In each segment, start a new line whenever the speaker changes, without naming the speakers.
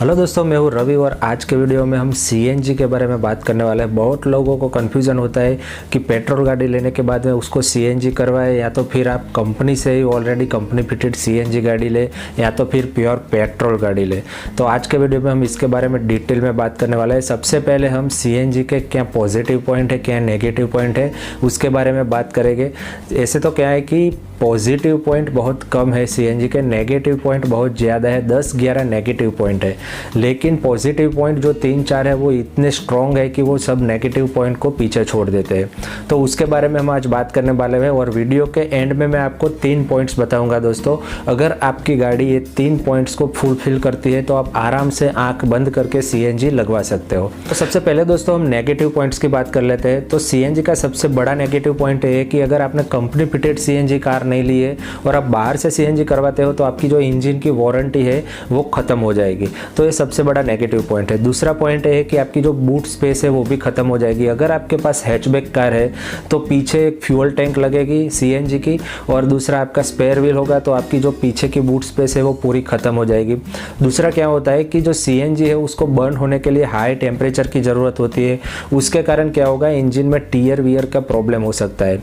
Hello दोस्तों, मैं हूँ रवि और आज के वीडियो में हम सीएनजी के बारे में बात करने वाले हैं। बहुत लोगों को कन्फ्यूज़न होता है कि पेट्रोल गाड़ी लेने के बाद में उसको सीएनजी करवाए या तो फिर आप कंपनी से ही ऑलरेडी कंपनी फिटेड सीएनजी गाड़ी ले या तो फिर प्योर पेट्रोल गाड़ी ले। तो आज के वीडियो में हम इसके बारे में डिटेल में बात करने वाले हैं। सबसे पहले हम सीएनजी के क्या पॉजिटिव पॉइंट है, क्या नेगेटिव पॉइंट है, उसके बारे में बात करेंगे। ऐसे तो क्या है कि पॉजिटिव पॉइंट बहुत कम है सीएनजी के, नेगेटिव पॉइंट बहुत ज़्यादा है, 10-11 नेगेटिव पॉइंट है। लेकिन पॉजिटिव पॉइंट जो 3-4 है वो इतने स्ट्रॉन्ग है कि वो सब नेगेटिव पॉइंट को पीछे छोड़ देते हैं। तो उसके बारे में हम आज बात करने वाले हैं और वीडियो के एंड में मैं आपको 3 पॉइंट्स बताऊंगा दोस्तों। अगर आपकी गाड़ी ये 3 पॉइंट्स को फुलफिल करती है तो आप आराम से आंख बंद करके सीएनजी लगवा सकते हो। तो सबसे पहले दोस्तों हम नेगेटिव पॉइंट्स की बात कर लेते हैं। तो सीएनजी का सबसे बड़ा नेगेटिव पॉइंट है कि अगर आपने कंपनी फिटेड सीएनजी कार नहीं ली है और आप बाहर से सीएनजी करवाते हो तो आपकी जो इंजन की वारंटी है वो खत्म हो जाएगी। तो ये सबसे बड़ा नेगेटिव पॉइंट है। दूसरा पॉइंट है कि आपकी जो बूट स्पेस है वो भी खत्म हो जाएगी। अगर आपके पास हैचबैक कार है तो पीछे एक फ्यूल टैंक लगेगी सीएनजी की और दूसरा आपका स्पेयर व्हील होगा तो आपकी जो पीछे की बूट स्पेस है वो पूरी खत्म हो जाएगी। दूसरा क्या होता है कि जो सीएनजी है उसको बर्न होने के लिए हाई टेम्परेचर की ज़रूरत होती है। उसके कारण क्या होगा, इंजन में टीयर वियर का प्रॉब्लम हो सकता है।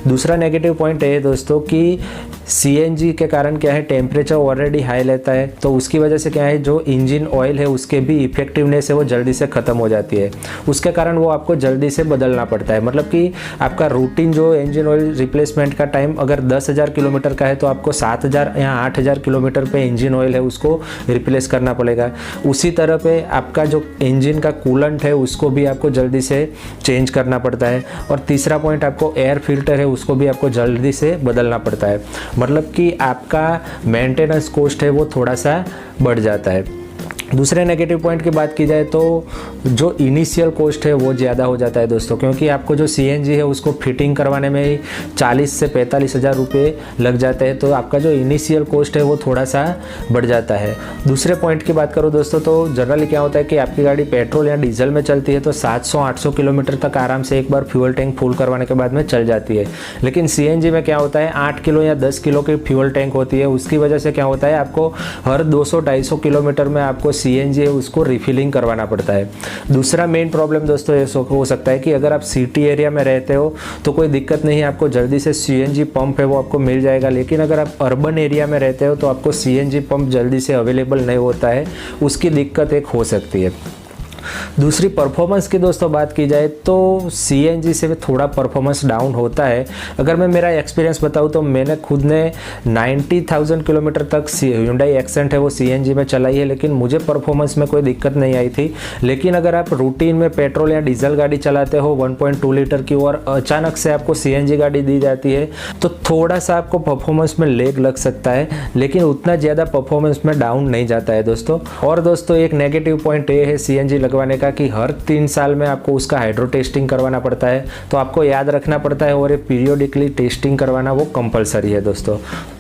दूसरा नेगेटिव पॉइंट है दोस्तों कि सीएनजी के कारण क्या है, टेम्परेचर ऑलरेडी हाई लेता है तो उसकी वजह से क्या है, जो इंजन ऑयल है उसके भी इफेक्टिवनेस है वो जल्दी से ख़त्म हो जाती है। उसके कारण वो आपको जल्दी से बदलना पड़ता है। मतलब कि आपका रूटीन जो इंजन ऑयल रिप्लेसमेंट का टाइम अगर 10,000 किलोमीटर का है तो आपको 7,000 या 8,000 किलोमीटर पे इंजन ऑयल है उसको रिप्लेस करना पड़ेगा। उसी तरह पे आपका जो इंजन का कूलेंट है उसको भी आपको जल्दी से चेंज करना पड़ता है। और तीसरा पॉइंट, आपको एयर फिल्टर है उसको भी आपको जल्दी से बदलना पड़ता है। मतलब कि आपका मेंटेनेंस कॉस्ट है वो थोड़ा सा बढ़ जाता है। दूसरे नेगेटिव पॉइंट की बात की जाए तो जो इनिशियल कॉस्ट है वो ज़्यादा हो जाता है दोस्तों, क्योंकि आपको जो सीएनजी है उसको फिटिंग करवाने में ही 40 से 45 हज़ार रुपये लग जाते हैं। तो आपका जो इनिशियल कॉस्ट है वो थोड़ा सा बढ़ जाता है। दूसरे पॉइंट की बात करो दोस्तों तो जनरली क्या होता है कि आपकी गाड़ी पेट्रोल या डीजल में चलती है तो 700-800 किलोमीटर तक आराम से एक बार फ्यूल टैंक फुल करवाने के बाद में चल जाती है। लेकिन सीएनजी में क्या होता है, 8 किलो या 10 किलो की फ्यूल टैंक होती है। उसकी वजह से क्या होता है, आपको हर 200-250 किलोमीटर में आपको सीएनजी है उसको रिफिलिंग करवाना पड़ता है। दूसरा मेन प्रॉब्लम दोस्तों ये हो सकता है कि अगर आप सिटी एरिया में रहते हो तो कोई दिक्कत नहीं है, आपको जल्दी से सीएनजी पंप है वो आपको मिल जाएगा। लेकिन अगर आप अर्बन एरिया में रहते हो तो आपको सीएनजी पंप जल्दी से अवेलेबल नहीं होता है, उसकी दिक्कत एक हो सकती है। दूसरी परफॉर्मेंस की दोस्तों बात की जाए तो सीएनजी से थोड़ा परफॉर्मेंस डाउन होता है। अगर मैं मेरा एक्सपीरियंस बताऊं तो मैंने खुद ने 90,000 किलोमीटर तक Hyundai एक्सेंट है वो सीएनजी में चलाई है, लेकिन मुझे परफॉर्मेंस में कोई दिक्कत नहीं आई थी। लेकिन अगर आप रूटीन में पेट्रोल या डीजल गाड़ी चलाते हो 1.2 लीटर की और अचानक से आपको सीएनजी गाड़ी दी जाती है तो थोड़ा सा आपको परफॉर्मेंस में लेग लग सकता है, लेकिन उतना ज़्यादा परफॉर्मेंस में डाउन नहीं जाता है दोस्तों। और दोस्तों एक नेगेटिव पॉइंट ये है सीएनजी लगवाने का कि हर 3 साल में आपको उसका हाइड्रो टेस्टिंग करवाना पड़ता है। तो आपको याद रखना पड़ता है और ये पीरियोडिकली टेस्टिंग करवाना वो कंपलसरी है दोस्तों।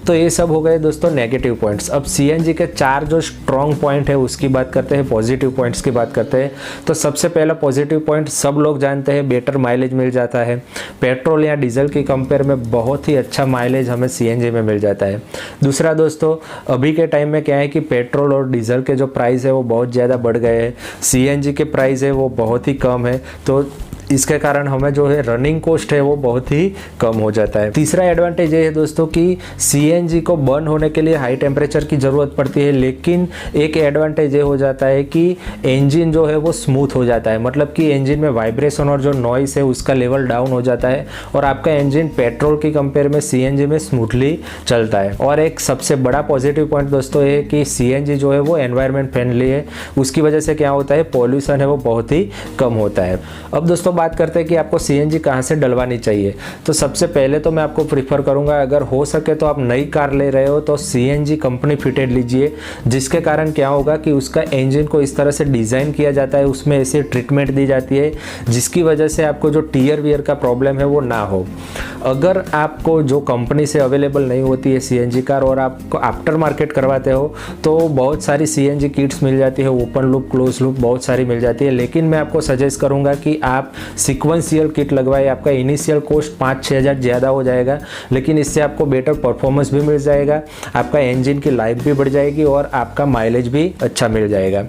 तो ये सब हो गए दोस्तों नेगेटिव पॉइंट्स। अब सीएनजी के 4 जो स्ट्रॉन्ग पॉइंट है उसकी बात करते हैं, पॉजिटिव पॉइंट्स की बात करते हैं। तो सबसे पहला पॉजिटिव पॉइंट सब लोग जानते हैं, बेटर माइलेज मिल जाता है। पेट्रोल या डीजल की कंपेयर में बहुत ही अच्छा माइलेज हमें सीएनजी में मिल जाता है। दूसरा दोस्तों, अभी के टाइम में क्या है कि पेट्रोल और डीजल के जो प्राइस है वो बहुत ज़्यादा बढ़ गए हैं, सीएनजी के प्राइस है वो बहुत ही कम है। तो इसके कारण हमें जो है रनिंग कॉस्ट है वो बहुत ही कम हो जाता है। तीसरा एडवांटेज ये है दोस्तों कि सीएनजी को बर्न होने के लिए हाई टेम्परेचर की ज़रूरत पड़ती है, लेकिन एक एडवांटेज ये हो जाता है कि इंजन जो है वो स्मूथ हो जाता है। मतलब कि इंजन में वाइब्रेशन और जो नॉइस है उसका लेवल डाउन हो जाता है और आपका इंजन पेट्रोल की कंपेयर में सीएनजी में स्मूथली चलता है। और एक सबसे बड़ा पॉजिटिव पॉइंट दोस्तों ये है कि सीएनजी जो है वो एनवायरनमेंट फ्रेंडली है। उसकी वजह से क्या होता है, पॉल्यूशन है वो बहुत ही कम होता है। अब दोस्तों बात करते हैं कि आपको सीएनजी कहाँ से डलवानी चाहिए। तो सबसे पहले तो मैं आपको प्रीफर करूंगा, अगर हो सके तो आप नई कार ले रहे हो तो सीएनजी कंपनी फिटेड लीजिए, जिसके कारण क्या होगा कि उसका इंजन को इस तरह से डिज़ाइन किया जाता है, उसमें ऐसी ट्रीटमेंट दी जाती है जिसकी वजह से आपको जो टीयर वियर का प्रॉब्लम है वो ना हो। अगर आपको जो कंपनी से अवेलेबल नहीं होती है सीएनजी कार और आपको आफ्टर मार्केट करवाते हो तो बहुत सारी सीएनजी किट्स मिल जाती है, ओपन लूप, क्लोज लूप बहुत सारी मिल जाती है। लेकिन मैं आपको सजेस्ट करूंगा कि आप सिक्वेंशियल किट लगवाए, आपका इनिशियल कॉस्ट 5-6 हज़ार ज़्यादा हो जाएगा, लेकिन इससे आपको बेटर परफॉर्मेंस भी मिल जाएगा, आपका इंजन की लाइफ भी बढ़ जाएगी और आपका माइलेज भी अच्छा मिल जाएगा।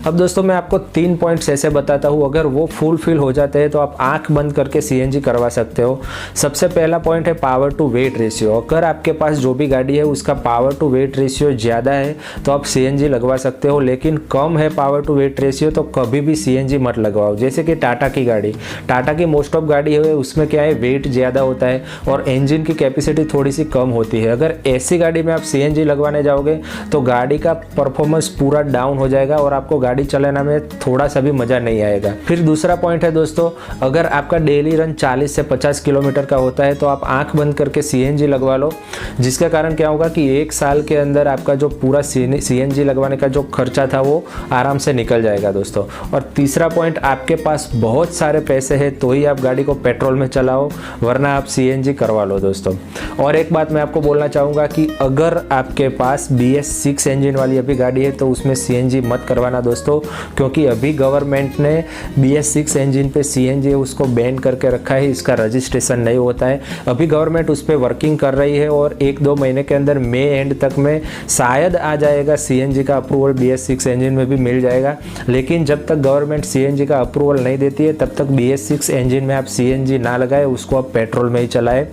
अब दोस्तों मैं आपको 3 पॉइंट्स ऐसे बताता हूँ, अगर वो फुलफिल हो जाते हैं तो आप आंख बंद करके सीएनजी करवा सकते हो। सबसे पहला पॉइंट है पावर टू वेट रेशियो। अगर आपके पास जो भी गाड़ी है उसका पावर टू वेट रेशियो ज़्यादा है तो आप सीएनजी लगवा सकते हो, लेकिन कम है पावर टू वेट रेशियो तो कभी भी सीएनजी मत लगवाओ। जैसे कि टाटा की गाड़ी, टाटा की मोस्ट ऑफ गाड़ी है उसमें क्या है, वेट ज़्यादा होता है और इंजन की कैपेसिटी थोड़ी सी कम होती है। अगर ऐसी गाड़ी में आप सीएनजी लगवाने जाओगे तो गाड़ी का परफॉर्मेंस पूरा डाउन हो जाएगा और आपको गाड़ी चलाने में थोड़ा सा भी मज़ा नहीं आएगा। फिर दूसरा पॉइंट है दोस्तों, अगर आपका डेली रन 40 से 50 किलोमीटर का होता है तो आप आंख बंद करके सीएनजी लगवा लो, जिसका कारण क्या होगा कि 1 साल के अंदर आपका जो पूरा सीएनजी लगवाने का जो खर्चा था वो आराम से निकल जाएगा दोस्तों। और तीसरा पॉइंट, आपके पास बहुत सारे पैसे हैं तो ही आप गाड़ी को पेट्रोल में चलाओ, वरना आप सीएनजी करवा लो दोस्तों। और एक बात मैं आपको बोलना चाहूँगा कि अगर आपके पास BS6 इंजन वाली अभी गाड़ी है तो उसमें सीएनजी मत करवाना दोस्तों, क्योंकि अभी गवर्नमेंट ने BS6 इंजन पे सीएनजी उसको बैन करके रखा है, इसका रजिस्ट्रेशन नहीं होता है। अभी गवर्नमेंट उस पर वर्किंग कर रही है और 1-2 महीने के अंदर मई एंड तक में शायद आ जाएगा सीएनजी का अप्रूवल, BS6 इंजन में भी मिल जाएगा। लेकिन जब तक गवर्नमेंट सीएनजी का अप्रूवल नहीं देती है तब तक BS6 इंजन में आप सीएनजी ना लगाए, उसको आप पेट्रोल में ही चलाए।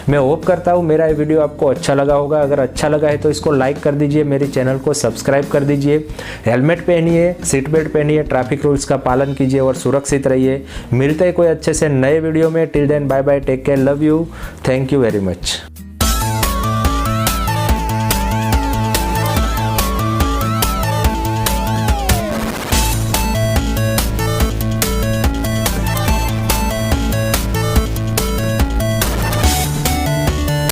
मैं होप करता हूँ मेरा ये वीडियो आपको अच्छा लगा होगा। अगर अच्छा लगा है तो इसको लाइक कर दीजिए, मेरे चैनल को सब्सक्राइब कर दीजिए, हेलमेट पहनिए, सीट बेल्ट पहनिए, ट्रैफिक रूल्स का पालन कीजिए और सुरक्षित रहिए। मिलते हैं कोई अच्छे से नए वीडियो में। Till then bye bye, take care, love you, thank you very much.